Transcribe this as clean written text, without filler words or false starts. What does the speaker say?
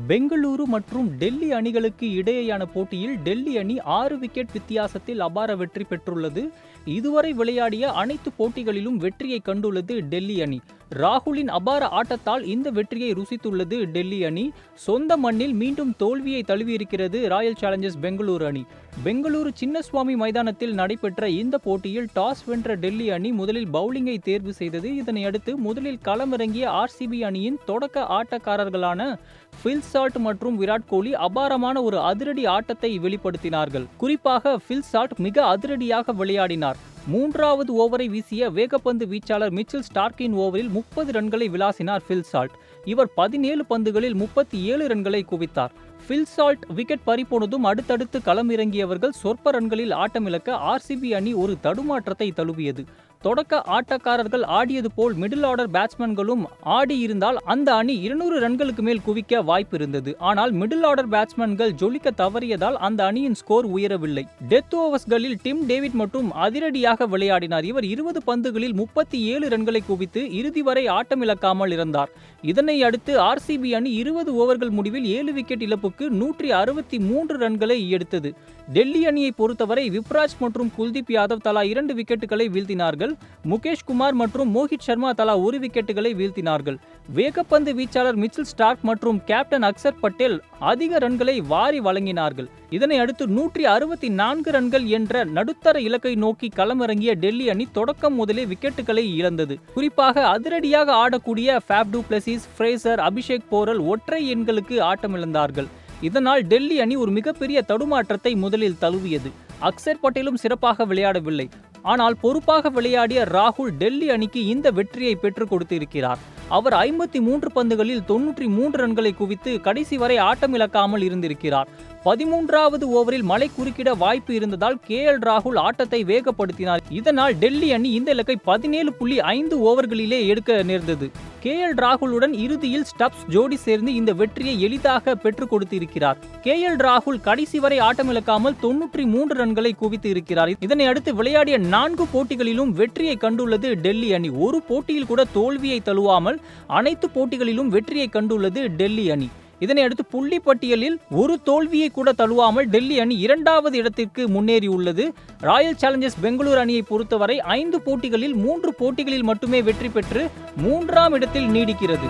பெங்களூரு மற்றும் டெல்லி அணிகளுக்கு இடையேயான போட்டியில் டெல்லி அணி 6 விக்கெட் வித்தியாசத்தில் அபார வெற்றி பெற்றுள்ளது. இதுவரை விளையாடிய அனைத்து போட்டிகளிலும் வெற்றியை கண்டுள்ளது டெல்லி அணி. ராகுலின் அபார ஆட்டத்தால் இந்த வெற்றியை ருசித்துள்ளது டெல்லி அணி. சொந்த மண்ணில் மீண்டும் தோல்வியை தழுவியிருக்கிறது ராயல் சேலஞ்சர்ஸ் பெங்களூரு அணி. பெங்களூரு சின்னசுவாமி மைதானத்தில் நடைபெற்ற இந்த போட்டியில் டாஸ் வென்ற டெல்லி அணி முதலில் பவுலிங்கை தேர்வு செய்தது. இதனையடுத்து முதலில் களமிறங்கிய ஆர்சிபி அணியின் தொடக்க ஆட்டக்காரர்களான பில் சால்ட் மற்றும் விராட் கோலி அபாரமான ஒரு அதிரடி ஆட்டத்தை வெளிப்படுத்தினார்கள். குறிப்பாக பில் சால்ட் மிக அதிரடியாக விளையாடினார். 3வது ஓவரை வீசிய வேகப்பந்து வீச்சாளர் மிச்சல் ஸ்டார்க்கின் ஓவரில் 30 ரன்களை விளாசினார் பில் சால்ட். இவர் 17 பந்துகளில் 37 ரன்களை குவித்தார். பில் சால்ட் விக்கெட் பறிபோனதும் அடுத்தடுத்து களமிறங்கியவர்கள் சொற்ப ரன்களில் ஆட்டமிழக்க ஆர்சிபி அணி ஒரு தடுமாற்றத்தை தழுவியது. தொடக்க ஆட்டக்காரர்கள் ஆடியது போல் மிடில் ஆர்டர் பேட்ஸ்மேன்களும் ஆடியிருந்தால் அந்த அணி 200 ரன்களுக்கு மேல் குவிக்க வாய்ப்பு இருந்தது. ஆனால் மிடில் ஆர்டர் பேட்ஸ்மேன்கள் ஜொலிக்க தவறியதால் அந்த அணியின் ஸ்கோர் உயரவில்லை. டெத் ஓவர்ஸ்களில் டிம் டேவிட் மற்றும் அதிரடியாக விளையாடினார். இவர் 20 பந்துகளில் 37 ரன்களை குவித்து இறுதி வரை ஆட்டமிழக்காமல் இருந்தார். இதனை அடுத்து ஆர்சிபி அணி 20 ஓவர்கள் முடிவில் 7 விக்கெட் இழப்புக்கு 163 ரன்களை எடுத்தது. டெல்லி அணியை பொறுத்தவரை விப்ராஜ் மற்றும் குல்தீப் யாதவ் தலா 2 விக்கெட்டுகளை வீழ்த்தினார்கள். முகேஷ் குமார் மற்றும் மோஹித் சர்மா தலா 1 விக்கெட்டுகளை வீழ்த்தினார்கள். வேகப்பந்து வீச்சாளர் மிச்சல் ஸ்டார்க் மற்றும் கேப்டன் அக்சர் பட்டேல் அதிக ரன்களை வாரி வழங்கினார்கள். இதனை அடுத்து 164 ரன்கள் என்ற நடுத்தர இலக்கை நோக்கி களமிறங்கிய டெல்லி அணி தொடக்கம் முதலே விக்கெட்டுகளை இழந்தது. குறிப்பாக அதிரடியாக ஆடக்கூடிய Faf du Plessis, Fraser, Abhishek Porel ஒற்றை எண்களுக்கு ஆட்டமிழந்தார்கள். இதனால் டெல்லி அணி ஒரு மிகப்பெரிய தடுமாற்றத்தை முதலில் தழுவியது. அக்சர் பட்டேலும் சிறப்பாக விளையாடவில்லை. ஆனால் பொறுப்பாக விளையாடிய ராகுல் டெல்லி அணிக்கு இந்த வெற்றியை பெற்றுக் கொடுத்திருக்கிறார். அவர் 53 பந்துகளில் 93 ரன்களை குவித்து கடைசி வரை ஆட்டமிழக்காமல் இருந்திருக்கிறார். 13வது ஓவரில் மழை குறுக்கிட வாய்ப்பு இருந்ததால் ராகுல் ஆட்டத்தை வேகப்படுத்தினார். இதனால் டெல்லி அணி இந்த இலக்கை 17.5 ஓவர்களிலே எடுக்க நேர்ந்தது. ராகுலுடன் இறுதியில் ஸ்டப்ஸ் ஜோடி சேர்ந்து இந்த வெற்றியை எளிதாக பெற்றுக் கொடுத்திருக்கிறார். ராகுல் கடைசி வரை ஆட்டமிழக்காமல் 93 ரன்களை குவித்து இருக்கிறார். இதனை அடுத்து விளையாடிய 4 போட்டிகளிலும் வெற்றியை கண்டுள்ளது டெல்லி அணி. ஒரு போட்டியில் கூட தோல்வியை தழுவாமல் அனைத்து போட்டிகளிலும் வெற்றியை கண்டுள்ளது டெல்லி அணி. இதனை அடுத்து புள்ளி பட்டியலில் ஒரு தோல்வியை கூட தழுவாமல் டெல்லி அணி 2வது இடத்திற்கு முன்னேறியுள்ளது. ராயல் சேலஞ்சர்ஸ் பெங்களூரு அணியை பொறுத்தவரை 5 போட்டிகளில் 3 போட்டிகளில் மட்டுமே வெற்றி பெற்று 3ஆம் இடத்தில் நீடிக்கிறது.